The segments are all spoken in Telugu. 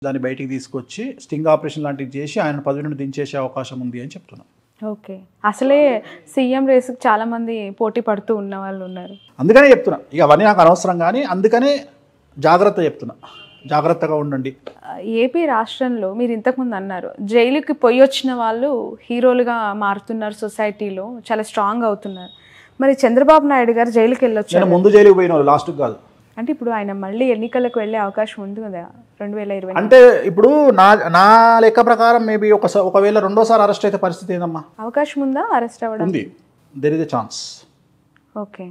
దాన్ని బయటికి తీసుకొచ్చి స్టింగ్ ఆపరేషన్ లాంటివి చేసి ఆయన పదవి నుండి దించేసే అవకాశం ఉంది అని చెప్తున్నాను. ఓకే, అసలే సీఎం రేసుకు చాలా మంది పోటీ పడుతూ ఉన్న వాళ్ళు ఉన్నారు. అందుకనే చెప్తున్నా, ఇక అవన్నీ నాకు అనవసరం, కానీ అందుకనే జాగ్రత్త చెప్తున్నా, జాగ్రత్తగా ఉండండి. ఏపీ రాష్ట్రంలో మీరు ఇంతకుముందు అన్నారు జైలుకి పోయి వచ్చిన వాళ్ళు హీరోలుగా మారుతున్నారు, సొసైటీలో చాలా స్ట్రాంగ్ అవుతున్నారు. మరి చంద్రబాబు నాయుడు గారు జైలుకి వెళ్ళొచ్చారు. ముందు జైలుకి పోయిన వాళ్ళు లాస్ట్కి కాదు అంటే ఇప్పుడు ఆయన మళ్ళీ ఎన్నికలకు వెళ్ళే అవకాశం ఉంది కదా 2020. అంటే ఇప్పుడు నా లెక్క ప్రకారం మేబీ ఒకవేళ రెండోసారి అరెస్ట్ అయితే పరిస్థితి ఏందమ్మా? అవకాశం ఉందా అరెస్ట్ అవ్వడం? ఉంది, there is a chance. Okay,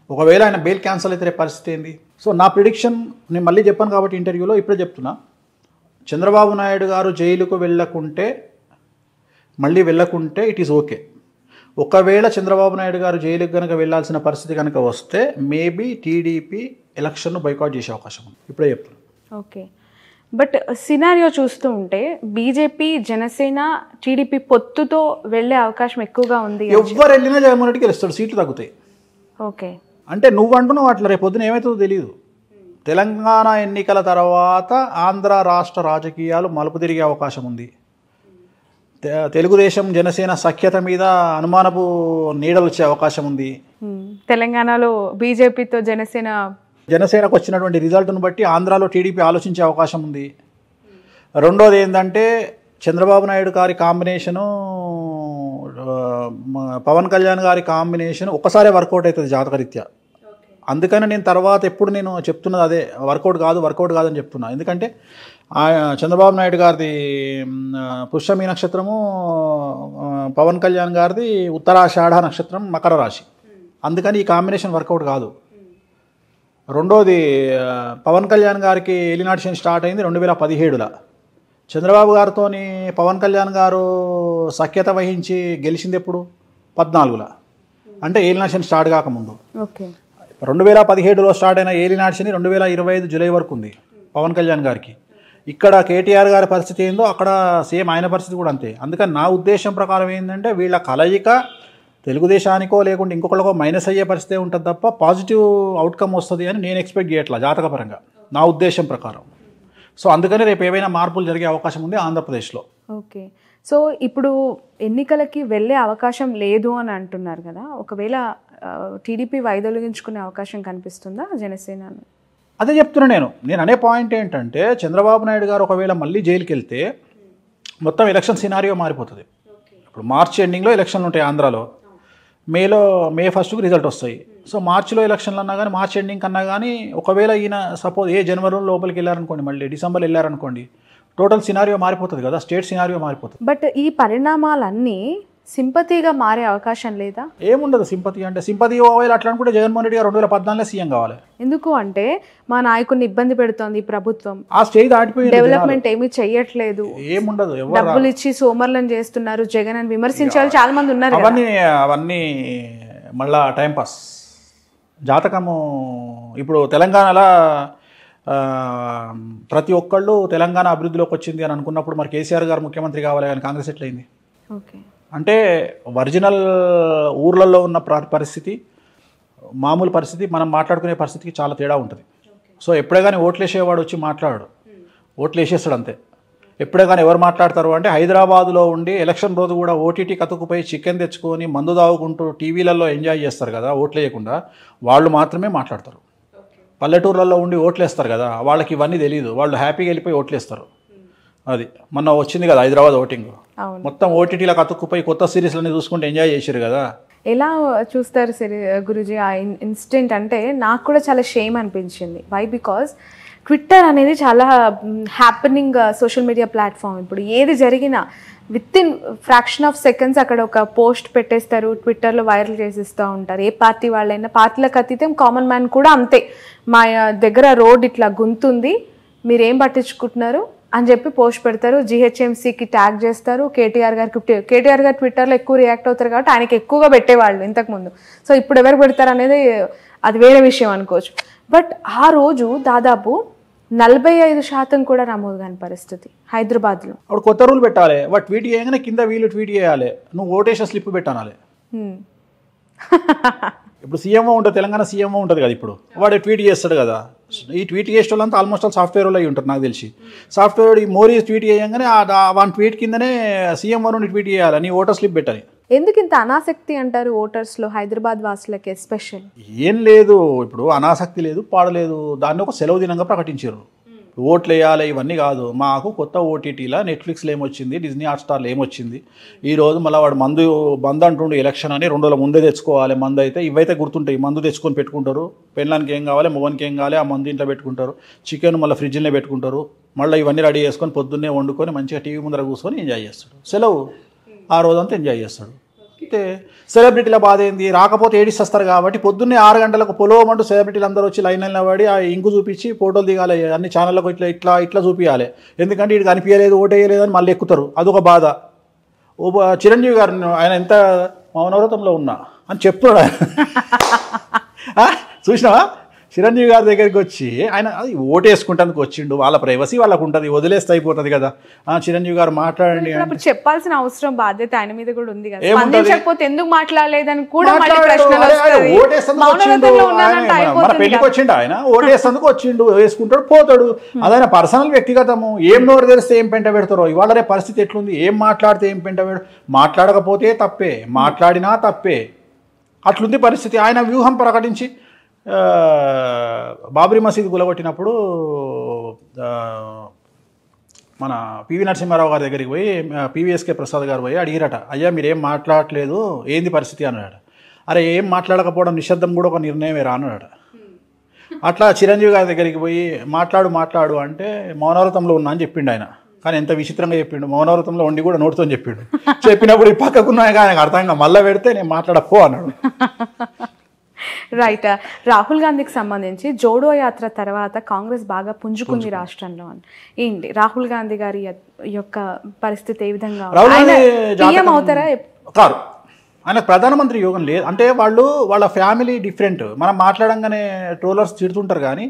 ఒకవేళ ఆయన బెయిల్ క్యాన్సిల్ అయితే పరిస్థితి ఏంది? సో నా ప్రిడిక్షన్ నేను మళ్ళీ చెప్పాను కాబట్టి ఇంటర్వ్యూలో ఇప్పుడే చెప్తున్నా, చంద్రబాబు నాయుడు గారు జైలుకు మళ్ళీ వెళ్ళకుంటే ఇట్ ఈస్ ఓకే. ఒకవేళ చంద్రబాబు నాయుడు గారు జైలుకి కనుక వెళ్ళాల్సిన పరిస్థితి కనుక వస్తే మేబీ టీడీపీ ఎలక్షన్ను బైకాట్ చేసే అవకాశం ఉంది, ఇప్పుడే చెప్తున్నా. ఓకే, బట్ సినారియో చూస్తూ ఉంటే బీజేపీ జనసేన టీడీపీ పొత్తుతో వెళ్ళే అవకాశం ఎక్కువగా ఉంది. ఎవరు వెళ్ళినా జగన్మోహన్ రెడ్డికి గెలుస్తాడు, సీట్లు తగ్గుతాయి. ఓకే, అంటే నువ్వు అంటున్నావు అట్లా, రేపు పొద్దున ఏమవుతుందో తెలియదు. తెలంగాణ ఎన్నికల తర్వాత ఆంధ్ర రాష్ట్ర రాజకీయాలు మలుపు తిరిగే అవకాశం ఉంది. తెలుగుదేశం జనసేన సఖ్యత మీద అనుమానపు నీడలు వచ్చే అవకాశం ఉంది. తెలంగాణలో బీజేపీతో జనసేనకు వచ్చినటువంటి రిజల్ట్ను బట్టి ఆంధ్రాలో టీడీపీ ఆలోచించే అవకాశం ఉంది. రెండోది ఏంటంటే చంద్రబాబు నాయుడు గారి కాంబినేషను పవన్ కళ్యాణ్ గారి కాంబినేషన్ ఒక్కసారే వర్కౌట్ అవుతుంది జాతకరీత్యా. అందుకని నేను తర్వాత ఎప్పుడు నేను చెప్తున్నది అదే, వర్కౌట్ కాదని చెప్తున్నా. ఎందుకంటే చంద్రబాబు నాయుడు గారిది పుష్యమి నక్షత్రము, పవన్ కళ్యాణ్ గారిది ఉత్తరాషాఢ నక్షత్రం, మకర రాశి. అందుకని ఈ కాంబినేషన్ వర్కౌట్ కాదు. రెండోది పవన్ కళ్యాణ్ గారికి ఏలినాటి శని స్టార్ట్ అయింది 2017లో. చంద్రబాబు గారితో పవన్ కళ్యాణ్ గారు సఖ్యత వహించి గెలిచింది ఎప్పుడు? 14లో, అంటే ఏలినాటి శని స్టార్ట్ కాకముందు. 2017లో స్టార్ట్ అయిన ఏలినాటి శని 2025 జూలై వరకు ఉంది పవన్ కళ్యాణ్ గారికి. ఇక్కడ కేటీఆర్ గారి పరిస్థితి ఏందో అక్కడ సేమ్ ఆయన పరిస్థితి కూడా అంతే. అందుకని నా ఉద్దేశం ప్రకారం ఏంటంటే వీళ్ళ కలయిక తెలుగుదేశానికో లేకుంటే ఇంకొకళ్ళకో మైనస్ అయ్యే పరిస్థితి ఉంటుంది తప్ప పాజిటివ్ అవుట్కమ్ వస్తుంది అని నేను ఎక్స్పెక్ట్ చేయట్లా జాతకపరంగా, నా ఉద్దేశం ప్రకారం. సో అందుకని రేపు ఏవైనా మార్పులు జరిగే అవకాశం ఉంది ఆంధ్రప్రదేశ్లో. ఓకే, సో ఇప్పుడు ఎన్నికలకి వెళ్ళే అవకాశం లేదు అని అంటున్నారు కదా, ఒకవేళ టీడీపీ వైదొలిగించుకునే అవకాశం కనిపిస్తుందా జనసేన? అదే చెప్తున్నా నేను అనే పాయింట్ ఏంటంటే చంద్రబాబు నాయుడు గారు ఒకవేళ మళ్ళీ జైలుకి వెళ్తే మొత్తం ఎలక్షన్ సినారియో మారిపోతుంది. ఇప్పుడు మార్చి ఎండింగ్లో ఎలక్షన్లు ఉంటాయి ఆంధ్రాలో, మే 1కు రిజల్ట్ వస్తాయి. సో మార్చిలో ఎలక్షన్లు అన్నా కానీ మార్చి ఎండింగ్ కన్నా కానీ ఒకవేళ ఈయన సపోజ్ జనవరిలో లోపలికి వెళ్ళారనుకోండి, మళ్ళీ డిసెంబర్లో వెళ్ళారనుకోండి, టోటల్ సినారియో మారిపోతుంది కదా, స్టేట్ సినారియో మారిపోతుంది. బట్ ఈ పరిణామాలన్నీ సింపతిగా మారే అవకాశం లేదా? ఏముండదు సింపతి అంటే, సింపతి ఒకవేళ అట్లా అనుకుంటే జగన్మోహన్ రెడ్డి గారు 2014లో సీఎం కావాలి. ఎందుకు అంటే మా నాయకుడిని ఇబ్బంది పెడుతోంది ప్రభుత్వం, ఆ స్టేజ్ దాటిపోయి డెవలప్మెంట్ ఏమీ చెయ్యట్లేదు, ఏముండదు, డబ్బులు ఇచ్చి సోమర్లను చేస్తున్నారు జగన్ అని విమర్శించే వాళ్ళు చాలా మంది ఉన్నారు. అవన్నీ మళ్ళా టైంపాస్ జాతకము. ఇప్పుడు తెలంగాణలో ప్రతి ఒక్కళ్ళు తెలంగాణ అభివృద్ధిలోకి వచ్చింది అని అనుకున్నప్పుడు మరి కేసీఆర్ గారు ముఖ్యమంత్రి కావాలి కానీ కాంగ్రెస్ ఎట్లయింది? ఓకే, అంటే ఒరిజినల్ ఊర్లలో ఉన్న పరిస్థితి మామూలు పరిస్థితి మనం మాట్లాడుకునే పరిస్థితికి చాలా తేడా ఉంటుంది. సో ఎప్పుడే కానీ ఓట్లు వేసేవాడు వచ్చి మాట్లాడాడు, ఓట్లు వేసేస్తాడు అంతే. ఎప్పుడే కానీ ఎవరు మాట్లాడతారు అంటే హైదరాబాదులో ఉండి ఎలక్షన్ రోజు కూడా ఓటీటీ కతుకుపోయి చికెన్ తెచ్చుకొని మందు తాగుకుంటూ టీవీలలో ఎంజాయ్ చేస్తారు కదా, ఓట్లు వేయకుండా, వాళ్ళు మాత్రమే మాట్లాడతారు. పల్లెటూర్లలో ఉండి ఓట్లు వేస్తారు కదా, వాళ్ళకి ఇవన్నీ తెలియదు, వాళ్ళు హ్యాపీగా వెళ్ళిపోయి ఓట్లు వేస్తారు. అది మొన్న వచ్చింది కదా హైదరాబాద్ ఓటింగ్, మొత్తం ఓటీటీలో కతుక్కుపోయి కొత్త సిరీస్లన్నీ చూసుకుంటూ ఎంజాయ్ చేశారు కదా. ఎలా చూస్తారు గురుజీ ఆ ఇన్సిడెంట్? అంటే నాకు కూడా చాలా షేమ్ అనిపించింది. వై? బికాజ్ ట్విట్టర్ అనేది చాలా హ్యాపెనింగ్ సోషల్ మీడియా ప్లాట్ఫామ్. ఇప్పుడు ఏది జరిగినా with in fraction of seconds అక్కడ ఒక పోస్ట్ పెట్టేస్తారు, ట్విట్టర్లో వైరల్ చేసేస్తూ ఉంటారు. ఏ పార్టీ వాళ్ళైనా, పార్టీలకు అతీతం కామన్ మ్యాన్ కూడా అంతే. మా దగ్గర రోడ్ ఇట్లా గుంతుంది, మీరేం పట్టించుకుంటున్నారు అని చెప్పి పోస్ట్ పెడతారు, జిహెచ్ఎంసీకి ట్యాగ్ చేస్తారు, కేటీఆర్ గారు ట్విట్టర్లో ఎక్కువ రియాక్ట్ అవుతారు కాబట్టి ఆయనకి ఎక్కువగా పెట్టేవాళ్ళు ఇంతకుముందు. సో ఇప్పుడు ఎవరు పెడతారు అనేది అది వేరే విషయం అనుకోవచ్చు. బట్ ఆ రోజు దాదాపు 45% కూడా నమోదు కాని పరిస్థితి హైదరాబాద్లో. అప్పుడు కొత్త రూల్ పెట్టాలి, వాడు ట్వీట్ చేయగానే కింద వీళ్ళు ట్వీట్ చేయాలి, నువ్వు ఓటేషన్ స్లిప్ పెట్టాలి. ఇప్పుడు సీఎంఓ ఉంటుంది, తెలంగాణ సీఎంఓ ఉంటుంది కదా, ఇప్పుడు వాడు ట్వీట్ చేస్తాడు కదా, ఈ ట్వీట్ చేసే వాళ్ళంతా ఆల్మోస్ట్ ఆల్ సాఫ్ట్వేర్ వాళ్ళు అయి ఉంటారు నాకు తెలిసి. సాఫ్ట్వేర్ ఈ మోరీ ట్వీట్ చేయగానే వన్ ట్వీట్ కిందనే సీఎంఓ నుండి ట్వీట్ చేయాలి, నీ ఓటర్ స్లిప్ పెట్టని. ఎందుకు ఇంత అనాసక్తి అంటారు ఓటర్స్లో, హైదరాబాద్ వాసులకి ఎస్పెషల్? ఏం లేదు, ఇప్పుడు అనాసక్తి లేదు, పాడలేదు, దాన్ని ఒక సెలవు దినంగా ప్రకటించారు. ఓట్లు వేయాలి ఇవన్నీ కాదు, మాకు కొత్త ఓటీటీలా నెట్ఫ్లిక్స్లో ఏమొచ్చింది, డిజ్నీ హాట్స్టార్లో ఏమొచ్చింది, ఈరోజు మళ్ళీ వాడు మందు అంటుండే ఎలక్షన్ అని 2 రోజుల ముందే తెచ్చుకోవాలి మందు. అయితే ఇవైతే గుర్తుంటాయి, మందు తెచ్చుకొని పెట్టుకుంటారు, పెళ్ళానికి ఏం కావాలి, మొగనికి ఏం కావాలి, ఆ మందు ఇంట్లో పెట్టుకుంటారు, చికెన్ మళ్ళీ ఫ్రిడ్జ్లో పెట్టుకుంటారు, మళ్ళీ ఇవన్నీ రెడీ చేసుకొని పొద్దున్నే వండుకొని మంచిగా టీవీ ముందర కూర్చొని ఎంజాయ్ చేస్తాడు. సెలవు ఆ రోజంతా ఎంజాయ్ చేస్తాడు. అయితే సెలబ్రిటీల బాధ ఏంది, రాకపోతే ఏడిస్తారు కాబట్టి పొద్దున్నే 6 గంటలకు పొలవమంటూ సెలబ్రిటీలు అందరూ వచ్చి లైన్ పడి ఆ ఇంకు చూపించి ఫోటోలు దిగాలి, అన్ని ఛానళ్ళకు ఇట్లా చూపించాలి. ఎందుకంటే ఇటు కనిపించలేదు, ఓటేయలేదు అని మళ్ళీ ఎక్కుతారు, అదొక బాధ. చిరంజీవి గారు ఆయన ఎంత మౌనవ్రతంలో ఉన్నా అని చెప్తున్నాడు ఆయన. చూసినావా, చిరంజీవి గారి దగ్గరికి వచ్చి ఆయన అది ఓటేసుకుంటానికి వచ్చిండు, వాళ్ళ ప్రైవసీ వాళ్ళకు ఉంటుంది, వదిలేస్తే అయిపోతుంది కదా. చిరంజీవి గారు మాట్లాడండి అంటే చెప్పాల్సిన అవసరం బాధ్యత ఆయన మీద కూడా ఉంది కదా, స్పందించకపోతే ఎందుకు మాట్లాడలేదని కూడా మళ్ళీ ప్రశ్నలు వస్తాయి. మన పెళ్లికి వచ్చిండు ఆయన, ఓటేసేందుకు వచ్చిండు, వేసుకుంటాడు పోతాడు, అదైనా పర్సనల్ వ్యక్తిగతము. ఏం నోరు తెరిస్తే ఏం పెంట పెడతారో, ఇవాళ రేపు పరిస్థితి ఎట్లుంది, ఏం మాట్లాడితే ఏం పెంట మాట్లాడకపోతే తప్పే, మాట్లాడినా తప్పే, అట్లుంది పరిస్థితి. ఆయన వ్యూహం ప్రకటించి బాబ్రీ మసీద్ గులగొట్టినప్పుడు మన పివి నరసింహారావు గారి దగ్గరికి పోయి పివిఎస్కే ప్రసాద్ గారు పోయి అడిగిరట, అయ్యా మీరేం మాట్లాడట్లేదు ఏంది పరిస్థితి అన్నాడు. అరే ఏం మాట్లాడకపోవడం నిశ్శబ్దం కూడా ఒక నిర్ణయమే రా అన్నాడు. అట్లా చిరంజీవి గారి దగ్గరికి పోయి మాట్లాడు అంటే మౌనవ్రతంలో ఉన్నా అని చెప్పిండు ఆయన. కానీ ఎంత విచిత్రంగా చెప్పిండు, మౌనవ్రతంలో ఉండి కూడా నోటితో చెప్పిండు. చెప్పినప్పుడు ఈ పక్కకున్నాయి కానీ ఆయనకు అర్థంగా మళ్ళీ పెడితే నేను మాట్లాడపో అన్నాడు. రైట్. రాహుల్ గాంధీకి సంబంధించి జోడో యాత్ర తర్వాత కాంగ్రెస్ బాగా పుంజుకుంది రాష్ట్రంలో అని. ఏంటి రాహుల్ గాంధీ గారి యొక్క పరిస్థితి ఏ విధంగా అవుతారా? కాదు, ఆయన ప్రధానమంత్రి యోగం లేదు. అంటే వాళ్ళ ఫ్యామిలీ డిఫరెంట్. మనం మాట్లాడంగానే ట్రోలర్స్ తిడుతుంటారు కానీ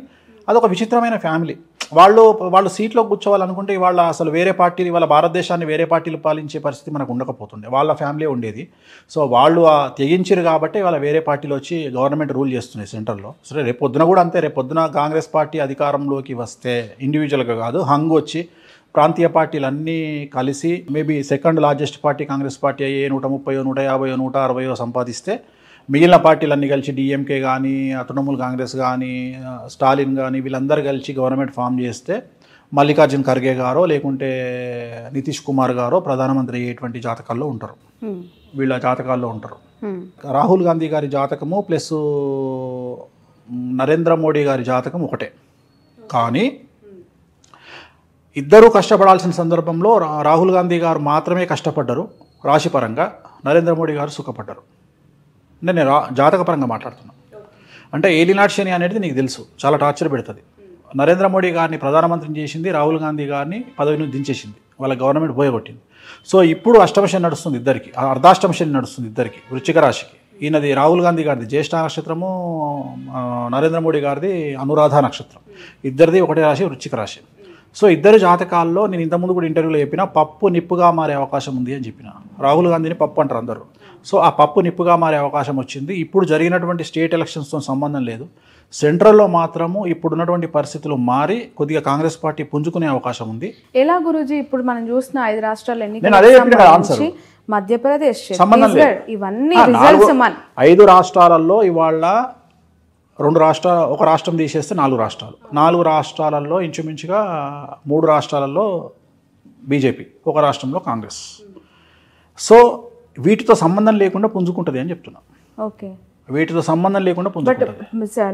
అదొక విచిత్రమైన ఫ్యామిలీ. వాళ్ళు సీట్లో కూర్చోవాలనుకుంటే ఇవాళ అసలు వేరే పార్టీలు, ఇవాళ భారతదేశాన్ని వేరే పార్టీలు పాలించే పరిస్థితి మనకు ఉండకపోతుండే, వాళ్ళ ఫ్యామిలీ ఉండేది. సో వాళ్ళు తెగించారు కాబట్టి వాళ్ళ వేరే పార్టీలు వచ్చి గవర్నమెంట్ రూల్ చేస్తున్నాయి సెంట్రల్లో. సరే రేపు పొద్దున కూడా అంతే, రేపు పొద్దున కాంగ్రెస్ పార్టీ అధికారంలోకి వస్తే ఇండివిజువల్గా కాదు, హంగ్ వచ్చి ప్రాంతీయ పార్టీలన్నీ కలిసి maybe second largest party Congress party అయ్యే 130, 150, 160 సంపాదిస్తే మిగిలిన పార్టీలన్నీ కలిసి డిఎంకే కానీ, తృణమూల్ కాంగ్రెస్ కానీ, స్టాలిన్ కానీ వీళ్ళందరూ కలిసి గవర్నమెంట్ ఫామ్ చేస్తే మల్లికార్జున్ ఖర్గే గారో లేకుంటే నితీష్ కుమార్ గారో ప్రధానమంత్రి అయ్యేటువంటి జాతకాల్లో ఉంటారు, వీళ్ళ జాతకాల్లో ఉంటారు. రాహుల్ గాంధీ గారి జాతకము ప్లస్ నరేంద్ర మోడీ గారి జాతకం ఒకటే. కానీ ఇద్దరూ కష్టపడాల్సిన సందర్భంలో రాహుల్ గాంధీ గారు మాత్రమే కష్టపడ్డారు రాశిపరంగా, నరేంద్ర మోడీ గారు సుఖపడ్డారు. అంటే నేను జాతకపరంగా మాట్లాడుతున్నాను. అంటే ఏలినాటి శని అనేది నీకు తెలుసు, చాలా టార్చర్ పెడుతుంది. నరేంద్ర మోడీ గారిని ప్రధానమంత్రిని చేసింది, రాహుల్ గాంధీ గారిని పదవి నుంచి దించేసింది, వాళ్ళ గవర్నమెంట్ పోయగొట్టింది. సో ఇప్పుడు అష్టమ శని నడుస్తుంది ఇద్దరికి, అర్ధాష్టమ శని నడుస్తుంది ఇద్దరికి, వృశ్చిక రాశికి. ఈయనది రాహుల్ గాంధీ గారిది జ్యేష్ఠ నక్షత్రము, నరేంద్ర మోడీ గారిది అనురాధ నక్షత్రం, ఇద్దరిది ఒకటే రాశి వృశ్చిక రాశి. సో ఇద్దరు జాతకాల్లో నేను ఇంతకుముందు కూడా ఇంటర్వ్యూలో చెప్పిన పప్పు నిప్పుగా మారే అవకాశం ఉంది అని చెప్పిన. రాహుల్ గాంధీని పప్పు అంటారు అందరూ. సో ఆ పప్పు నిప్పుగా మారే అవకాశం వచ్చింది. ఇప్పుడు జరిగినటువంటి స్టేట్ ఎలక్షన్స్తో సంబంధం లేదు, సెంట్రల్లో మాత్రము ఇప్పుడున్నటువంటి పరిస్థితులు మారి కొద్దిగా కాంగ్రెస్ పార్టీ పుంజుకునే అవకాశం ఉంది. ఎలా గురూజీ ఇప్పుడు మనం చూస్తున్న 5 రాష్ట్రాలు మధ్యప్రదేశ్, ఇవన్నీ 5 రాష్ట్రాలలో ఇవాళ ఒక రాష్ట్రం తీసేస్తే 4 రాష్ట్రాలు, 4 రాష్ట్రాలలో ఇంచుమించుగా 3 రాష్ట్రాలలో బీజేపీ, ఒక రాష్ట్రంలో కాంగ్రెస్. సో వీటితో సంబంధం లేకుండా పుంజుకుంటుంది అని చెప్తున్నా. ఓకే, వీటితో సంబంధం లేకుండా పుంజుకుంటుంది.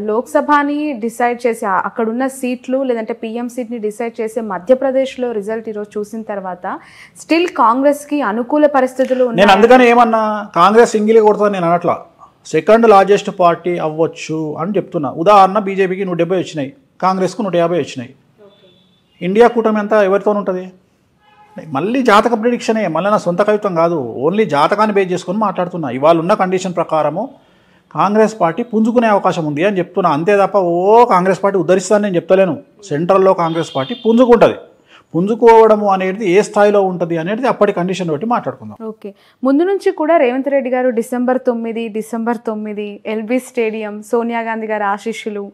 లోక్సభని డిసైడ్ చేసి అక్కడున్న సీట్లు లేదంటే పిఎం సీట్ని డిసైడ్ చేసే మధ్యప్రదేశ్లో రిజల్ట్ ఈరోజు చూసిన తర్వాత స్టిల్ కాంగ్రెస్కి అనుకూల పరిస్థితులు ఉన్నాయి. నేను అందుకని ఏమన్నా కాంగ్రెస్ సింగిల్ కొడుతుంది నేను అనట్లా, సెకండ్ లార్జెస్ట్ పార్టీ అవ్వచ్చు అని చెప్తున్నా. ఉదాహరణ బీజేపీకి 170 వచ్చినాయి, కాంగ్రెస్కు 150 వచ్చినాయి. ఇండియా కూటమి అంతా ఎవరితో ఉంటుంది? మళ్ళీ జాతక ప్రిడిక్షనే, మళ్ళీ నా సొంత కవిత్వం కాదు, ఓన్లీ జాతకాన్ని బేస్ చేసుకొని మాట్లాడుతున్నా. ఇవాళ ఉన్న కండిషన్ ప్రకారము కాంగ్రెస్ పార్టీ పుంజుకునే అవకాశం ఉంది అని చెప్తున్నా. అంతే తప్ప కాంగ్రెస్ పార్టీ ఉద్ధరిస్తానని నేను చెప్తలేను. సెంట్రల్లో కాంగ్రెస్ పార్టీ పుంజుకుంటుంది. పుంజుకోవడము అనేది ఏ స్థాయిలో ఉంటుంది అనేది అప్పటి కండిషన్ బట్టి మాట్లాడుకుందాం. ఓకే, ముందు నుంచి కూడా రేవంత్ రెడ్డి గారు December 9 LB stadium, Sonia Gandhi గారి ఆశీస్సులు,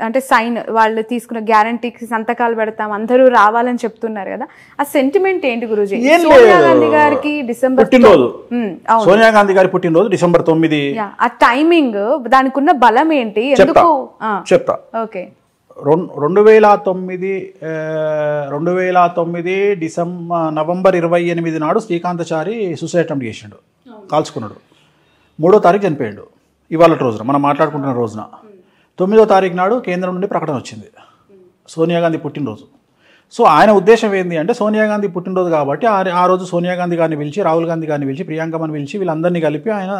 అంటే సైన్ వాళ్ళు తీసుకున్న గ్యారంటీకి సంతకాలు పెడతాం, అందరూ రావాలని చెప్తున్నారు కదా, ఆ సెంటిమెంట్ ఏంటి గురూజీ? సోనియా గాంధీ గారికి డిసెంబర్ పుట్టినరోజు, సోనియా గాంధీ గారి పుట్టినరోజు డిసెంబర్ 9. ఆ టైమింగ్, దానికి ఉన్న బలం ఏంటి? ఎందుకు చెప్తా. ఓకే, 2009 నవంబర్ 28 నాడు శ్రీకాంతచారి సూసైడ్ అటెంప్ట్ చేసిండు, కాల్చుకున్నాడు. 3వ తారీఖు చనిపోయాడు. ఇవాళ రోజున మనం మాట్లాడుకుంటున్న రోజున 9వ తారీఖు నాడు కేంద్రం నుండి ప్రకటన వచ్చింది, సోనియా గాంధీ పుట్టినరోజు. సో ఆయన ఉద్దేశం ఏంటి అంటే, సోనియా గాంధీ పుట్టినరోజు కాబట్టి ఆ రోజు సోనియా గాంధీ గారిని పిలిచి, రాహుల్ గాంధీ గారిని పిలిచి, ప్రియాంకమ్మని పిలిచి వీళ్ళందరినీ కలిపి ఆయన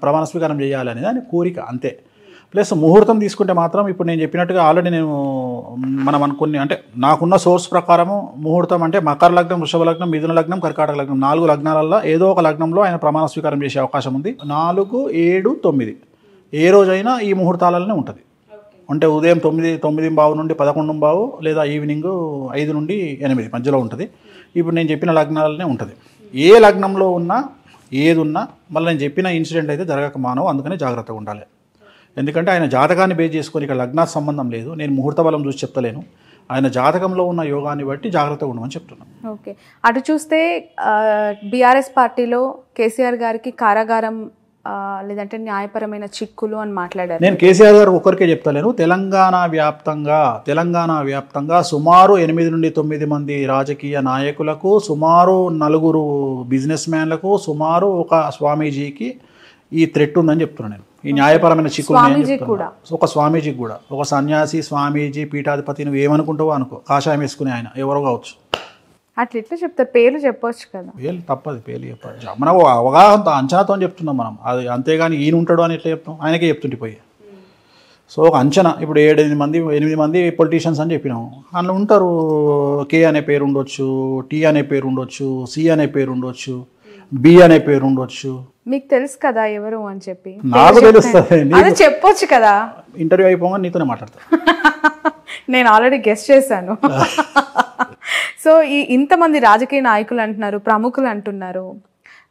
ప్రమాణ స్వీకారం చేయాలనేది ఆయన కోరిక, అంతే. ప్లస్ ముహూర్తం తీసుకుంటే మాత్రం ఇప్పుడు నేను చెప్పినట్టుగా ఆల్రెడీ మనం అనుకుని, అంటే నాకున్న సోర్స్ ప్రకారము ముహూర్తం అంటే మకర లగ్నం, వృషభ లగ్నం, మిథున లగ్నం, కర్కాటక లగ్నం, 4 లగ్నాలలో ఏదో ఒక లగ్నంలో ఆయన ప్రమాణ స్వీకారం చేసే అవకాశం ఉంది. 4, 7, 9 ఏ రోజైనా ఈ ముహూర్తాలలోనే ఉంటుంది. అంటే ఉదయం 9:15 నుండి 11:15 లేదా ఈవినింగ్ 5 నుండి 8 మధ్యలో ఉంటుంది. ఇప్పుడు నేను చెప్పిన లగ్నాలనే ఉంటుంది. ఏ లగ్నంలో ఉన్నా ఏది ఉన్నా మళ్ళీ నేను చెప్పిన ఇన్సిడెంట్ అయితే జరగక మానవు, అందుకని జాగ్రత్తగా ఉండాలి. ఎందుకంటే ఆయన జాతకాన్ని బేస్ చేసుకొని ఇక్కడ లగ్నానికి సంబంధం లేదు, నేను ముహూర్త బలం చూసి చెప్తలేను, ఆయన జాతకంలో ఉన్న యోగాన్ని బట్టి జాగ్రత్తగా ఉండమని చెప్తున్నాను. ఓకే, అటు చూస్తే బీఆర్ఎస్ పార్టీలో కేసీఆర్ గారికి కారాగారం లేదంటే న్యాయపరమైన చిక్కులు అని మాట్లాడారు. నేను కేసీఆర్ గారు ఒక్కరికే చెప్తలేను, తెలంగాణ వ్యాప్తంగా సుమారు 8 నుండి 9 మంది రాజకీయ నాయకులకు, సుమారు 4 బిజినెస్ మ్యాన్లకు, సుమారు ఒక స్వామీజీకి ఈ థ్రెట్ ఉందని చెప్తున్నాను నేను. ఈ న్యాయపరమైన చిక్కులు ఒక స్వామీజీకి కూడా, ఒక సన్యాసి, స్వామీజీ, పీఠాధిపతి, నువ్వు ఏమనుకుంటావో అనుకో, కాషాయం వేసుకునే ఆయన ఎవరో కావచ్చు. అట్లా ఎట్లా చెప్తారు? పేర్లు చెప్పొచ్చు కదా. పేర్లు తప్పదు, పేర్లు చెప్పచ్చు. మనం అవగాహనతో అంచనాతో చెప్తున్నాం మనం, అది అంతేగాని ఈయన ఉంటాడు అని ఎట్లా చెప్తాం, ఆయనకే చెప్తుంటే పోయి. సో ఒక అంచనా, ఇప్పుడు 8 మంది పొలిటీషియన్స్ అని చెప్పినాము, అందులో ఉంటారు. కే అనే పేరు ఉండొచ్చు, టీ అనే పేరు ఉండొచ్చు, సి అనే పేరు ఉండొచ్చు, బి అనే పేరు ఉండొచ్చు. మీకు తెలుసు కదా ఎవరు అని చెప్పి? నాకు తెలుస్తుంది, చెప్పొచ్చు కదా. ఇంటర్వ్యూ అయిపోగా నీతోనే మాట్లాడతా. నేను ఆల్రెడీ గెస్ట్ చేశాను. సో ఇంతమంది రాజకీయ నాయకులు అంటున్నారు, ప్రముఖులు అంటున్నారు,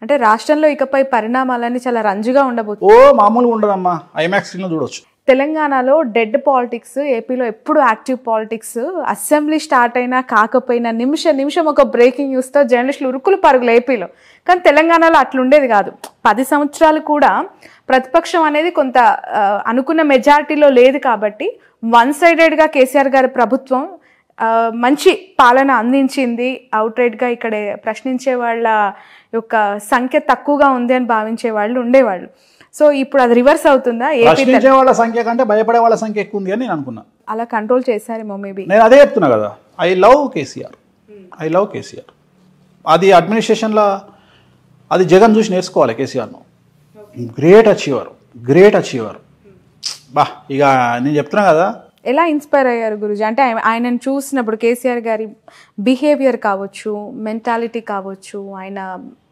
అంటే రాష్ట్రంలో ఇకపై పరిణామాలన్నీ చాలా రంజుగా ఉండబోతుంది. మామూలుగా ఉండదమ్మా, ఐమాక్స్ స్క్రీన్లో చూడొచ్చు. తెలంగాణలో డెడ్ పాలిటిక్స్, ఏపీలో ఎప్పుడు యాక్టివ్ పాలిటిక్స్. అసెంబ్లీ స్టార్ట్ అయినా కాకపోయినా నిమిషం ఒక బ్రేకింగ్ న్యూస్తో జర్నలిస్టులు ఉరుకులు పరుగులు ఏపీలో. కానీ తెలంగాణలో అట్లుండేది కాదు. 10 సంవత్సరాలు కూడా ప్రతిపక్షం అనేది కొంత అనుకున్న మెజారిటీలో లేదు కాబట్టి వన్ సైడెడ్గా కేసీఆర్ గారి ప్రభుత్వం మంచి పాలన అందించింది. అవుట్రైట్గా ఇక్కడ ప్రశ్నించే వాళ్ళ యొక్క సంఖ్య తక్కువగా ఉంది అని భావించే వాళ్ళు ఉండేవాళ్ళు. సో ఇప్పుడు అది రివర్స్ అవుతుందా? ప్రశ్నించే వాళ్ళ సంఖ్య కంటే భయపడే వాళ్ళ సంఖ్య ఎక్కువ ఉంది అని నేను అనుకున్నా. అలా కంట్రోల్ చేశారేమో మేబీ. నేను అదే చెప్తున్నా కదా, ఐ లవ్ కేసీఆర్. అది అడ్మినిస్ట్రేషన్లో అది జగన్ చూసి నేర్చుకోవాలి కేసీఆర్ను. Great achiever. బా, ఇక నేను చెప్తున్నా కదా. ఎలా ఇన్స్పైర్ అయ్యారు గురుజీ? అంటే ఆయనను చూసినప్పుడు కేసీఆర్ గారి బిహేవియర్ కావచ్చు, మెంటాలిటీ కావచ్చు, ఆయన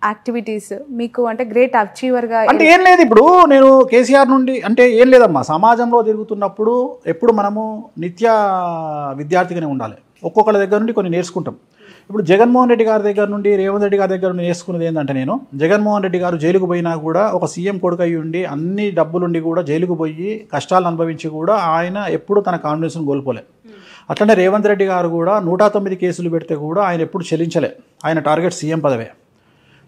యాక్టివిటీస్ మీకు అంటే గ్రేట్ అచీవర్గా అంటే ఏం లేదు. ఇప్పుడు నేను కేసీఆర్ నుండి అంటే ఏం లేదమ్మా, సమాజంలో తిరుగుతున్నప్పుడు ఎప్పుడు మనము నిత్య విద్యార్థిగానే ఉండాలి. ఒక్కొక్కళ్ళ దగ్గర నుండి కొన్ని నేర్చుకుంటాం. ఇప్పుడు జగన్మోహన్ రెడ్డి గారి దగ్గర నుండి, రేవంత్ రెడ్డి గారి దగ్గర నుండి నేర్చుకున్నది ఏంటంటే, నేను జగన్మోహన్ రెడ్డి గారు జైలుకు పోయినా కూడా ఒక సీఎం కొడుకు అయ్యి ఉండి అన్ని డబ్బులుండి కూడా జైలుకు పోయి కష్టాలను అనుభవించి కూడా ఆయన ఎప్పుడు తన కాన్ఫిడెన్స్ను కోల్పోలే. అట్లనే రేవంత్ రెడ్డి గారు కూడా 109 కేసులు పెడితే కూడా ఆయన ఎప్పుడు చెల్లించలే. ఆయన టార్గెట్ సీఎం పదవే.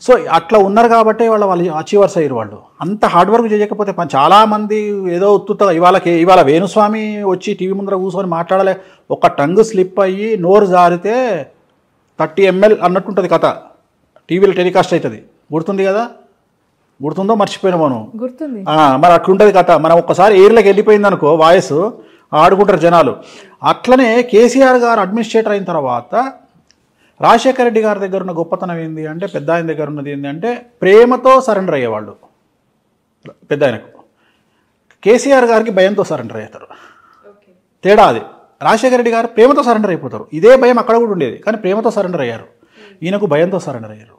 సో అట్లా ఉన్నారు కాబట్టి వాళ్ళు అచీవర్స్ అయ్యారు. వాళ్ళు అంత హార్డ్ వర్క్ చేయకపోతే చాలామంది ఏదో ఉత్తుగా ఇవాళ వేణుస్వామి వచ్చి టీవీ ముందర కూర్చొని మాట్లాడలే, ఒక టంగ్ స్లిప్ అయ్యి నోరు జారితే 30 ml అన్నట్టుంటుంది కథ. టీవీలో టెలికాస్ట్ అవుతుంది, గుర్తుంది కదా? గుర్తుందో మర్చిపోయినా మనం? గుర్తుంది. మరి అట్లుంటుంది కథ. మనం ఒక్కసారి ఎయిర్లోకి వెళ్ళిపోయింది అనుకో, వాయిస్ ఆడుకుంటారు జనాలు. అట్లనే కేసీఆర్ గారు అడ్మినిస్ట్రేటర్ అయిన తర్వాత రాజశేఖర రెడ్డి గారి దగ్గర ఉన్న గొప్పతనం ఏంది అంటే, పెద్ద ఆయన దగ్గర ఉన్నది ఏంటి అంటే, ప్రేమతో సరెండర్ అయ్యేవాళ్ళు పెద్ద ఆయనకు. కేసీఆర్ గారికి భయంతో సరెండర్ అవుతారు. తేడా అది. రాజశేఖర రెడ్డి గారు ప్రేమతో సరెండర్ అయిపోతారు. ఇదే భయం అక్కడ కూడా ఉండేది, కానీ ప్రేమతో సరెండర్ అయ్యారు. ఈయనకు భయంతో సరెండర్ అయ్యారు.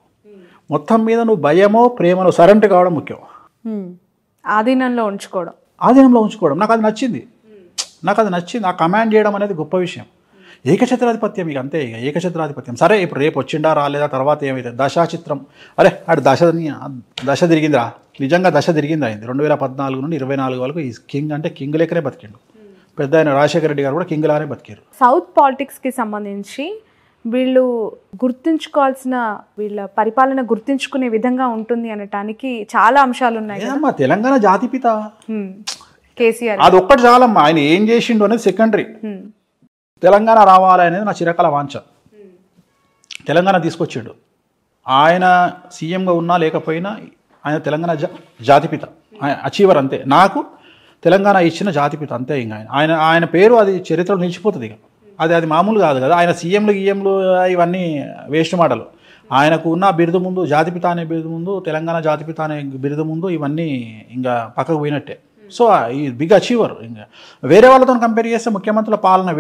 మొత్తం మీద నువ్వు భయమో ప్రేమలో సరెండర్ కావడం ముఖ్యం. ఆధీనంలో ఉంచుకోవడం నాకు అది నచ్చింది. ఆ కమాండ్ చేయడం అనేది గొప్ప విషయం. ఏకఛత్రాధిపత్యం ఇక అంతే, ఇక ఏకఛత్రాధిపత్యం. సరే ఇప్పుడు రేపు వచ్చిండా రాలేదా తర్వాత ఏమైతే దశా చిత్రం, అరే అటు దశ తిరిగిందిరా, నిజంగా దశ తిరిగింది అయింది. 2014 నుండి 24 వరకు ఈ కింగ్ అంటే కింగ్ లెక్కనే బతికిండు. పెద్ద ఆయన రాజశేఖర రెడ్డి గారు కూడా కింగ్ లానే బతికారు. సౌత్ పాలిటిక్స్కి సంబంధించి వీళ్ళు గుర్తుంచుకోవాల్సిన, వీళ్ళ పరిపాలన గుర్తుంచుకునే విధంగా ఉంటుంది అనటానికి చాలా అంశాలు ఉన్నాయి. ఏదమ్మా తెలంగాణ జాతిపిత కేసీఆర్, అది ఒక్కటి చాలమ్మా. ఆయన ఏం చేసిండు అనేది సెకండరీ. తెలంగాణ రావాలి అనేది నా చిరకాల వాంఛ. తెలంగాణ తీసుకొచ్చిండు. ఆయన సీఎంగా ఉన్నా లేకపోయినా ఆయన తెలంగాణ జాతిపిత, ఆయన అచీవర్ అంతే. నాకు తెలంగాణ ఇచ్చిన జాతిపిత అంతే. ఇంకా ఆయన ఆయన పేరు అది చరిత్రలో నిలిచిపోతుంది. ఇక అది మామూలు కాదు కదా. ఆయన సీఎంలు ఇవన్నీ వేస్ట్ మాటలు. ఆయనకు ఉన్న బిరుదు ముందు, జాతిపిత అనే బిరుదు ముందు, తెలంగాణ జాతిపిత అనే బిరుదు ముందు ఇవన్నీ ఇంకా పక్కకు పోయినట్టే. సో ఈ బిగ్ అచీవర్. ఇంకా వేరే వాళ్ళతో కంపేర్ చేస్తే ముఖ్యమంత్రుల పాలన